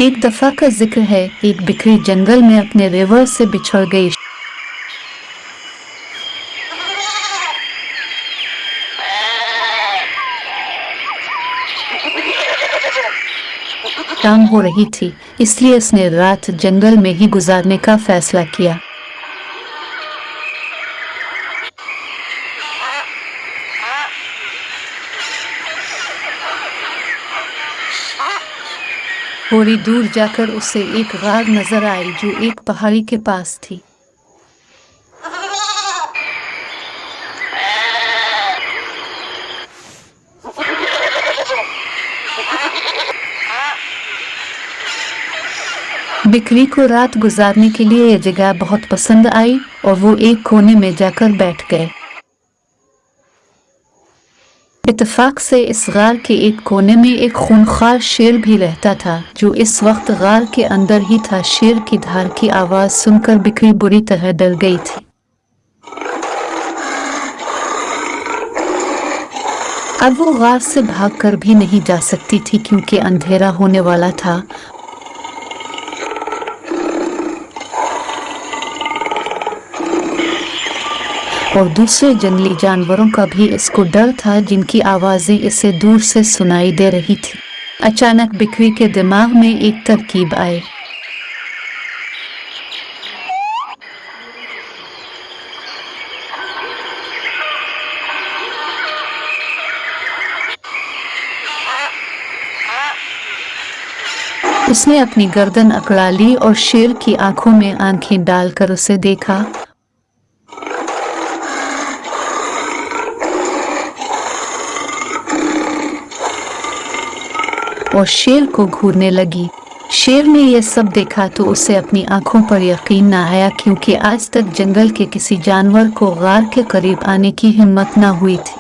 एक दफा का जिक्र है, एक बिखरी जंगल में अपने रिवर से बिछड़ गई शाम हो रही थी, इसलिए उसने रात जंगल में ही गुजारने का फैसला किया। थोड़ी दूर जाकर उसे एक गार नजर आई जो एक पहाड़ी के पास थी। बिक्री को रात गुजारने के लिए यह जगह बहुत पसंद आई और वो एक कोने में जाकर बैठ गए। इत्तेफाक से इस गार के एक कोने में एक खूंखार शेर भी रहता था जो इस वक्त गार के अंदर ही था। शेर की धार की आवाज सुनकर बिक्री बुरी तरह डर गई थी। अब वो गार से भागकर भी नहीं जा सकती थी क्योंकि अंधेरा होने वाला था। और दूसरे जंगली जानवरों का भी इसको डर था जिनकी आवाजें इसे दूर से सुनाई दे रही थी। अचानक बिक्री के दिमाग में एक तरकीब आई। उसने अपनी गर्दन अकड़ा ली और शेर की आंखों में आंखें डालकर उसे देखा। और शेर को घूरने लगी। शेर ने यह सब देखा तो उसे अपनी आंखों पर यकीन न आया क्योंकि आज तक जंगल के किसी जानवर को गार के करीब आने की हिम्मत न हुई थी।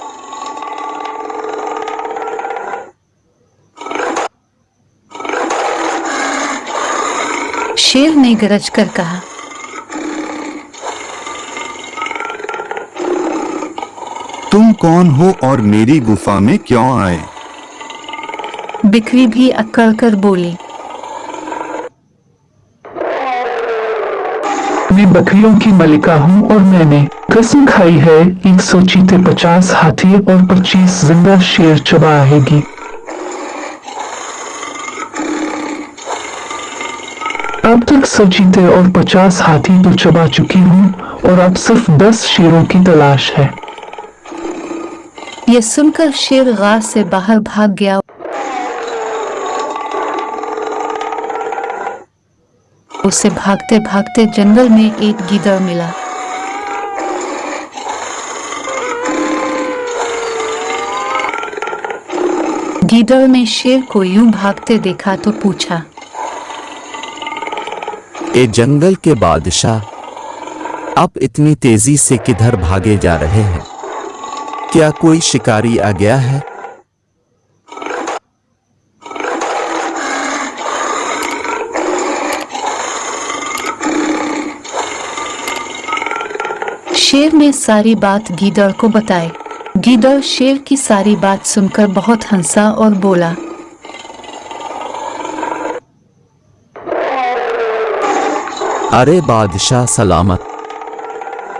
शेर ने गरज कर कहा, तुम कौन हो और मेरी गुफा में क्यों आए? बिक्री भी अकड़ कर बोली, मैं बकरियों की मलिका हूँ और मैंने कसम खाई है 100 चीते, 50 हाथी और 25 जिंदा शेर चबाएगी। अब तक 100 चीते और 50 हाथी तो चबा चुकी हूँ और अब सिर्फ 10 शेरों की तलाश है। यह सुनकर शेर गार से बाहर भाग गया। उसे भागते भागते जंगल में एक गीदड़ मिला। गीदड़ ने शेर को यूं भागते देखा तो पूछा, ए जंगल के बादशाह, आप इतनी तेजी से किधर भागे जा रहे हैं? क्या कोई शिकारी आ गया है? शेर ने सारी बात गीदड़ को बताई। गीदड़ शेर की सारी बात सुनकर बहुत हंसा और बोला, अरे बादशाह सलामत,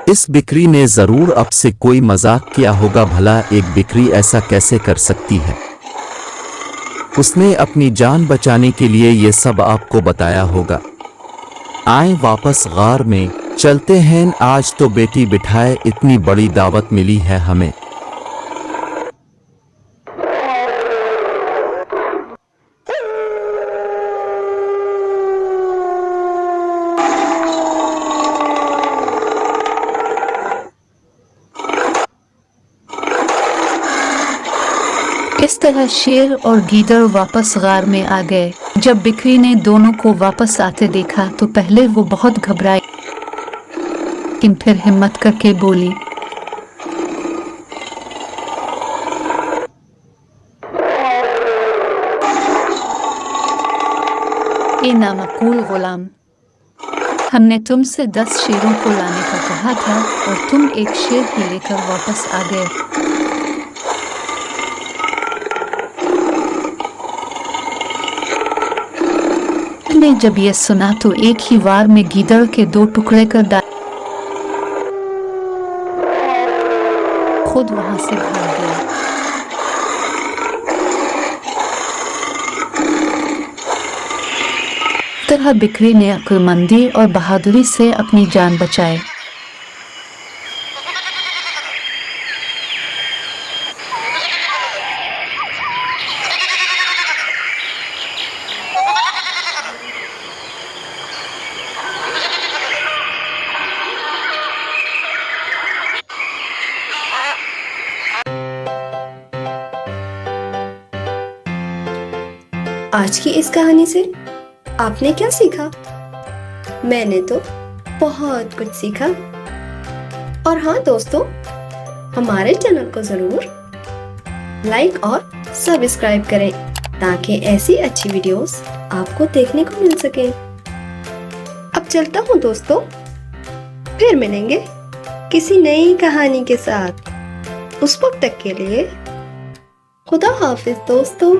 इस बिक्री ने जरूर अब से कोई मजाक किया होगा। भला एक बिक्री ऐसा कैसे कर सकती है? उसने अपनी जान बचाने के लिए ये सब आपको बताया होगा। आए वापस गार में चलते हैं, आज तो बेटी बिठाए इतनी बड़ी दावत मिली है हमें। इस तरह शेर और गीदड़ वापस गार में आ गए। जब बिक्री ने दोनों को वापस आते देखा तो पहले वो बहुत घबराई, लेकिन फिर हिम्मत करके बोली, ए नामकूल गुलाम, हमने तुमसे 10 शेरों को लाने का कहा था और तुम एक शेर ही लेकर वापस आ गए। ने जब यह सुना तो एक ही वार में गीदड़ के 2 टुकड़े कर डाले, खुद वहां से भाग गया। तरह बिक्री ने अक्लमंदी और बहादुरी से अपनी जान बचाई। आज की इस कहानी से आपने क्या सीखा? मैंने तो बहुत कुछ सीखा। और हाँ दोस्तों, हमारे चैनल को जरूर लाइक और सब्सक्राइब करें ताकि ऐसी अच्छी वीडियोस आपको देखने को मिल सके। अब चलता हूँ दोस्तों, फिर मिलेंगे किसी नई कहानी के साथ। उस वक्त तक के लिए खुदा हाफिज दोस्तों।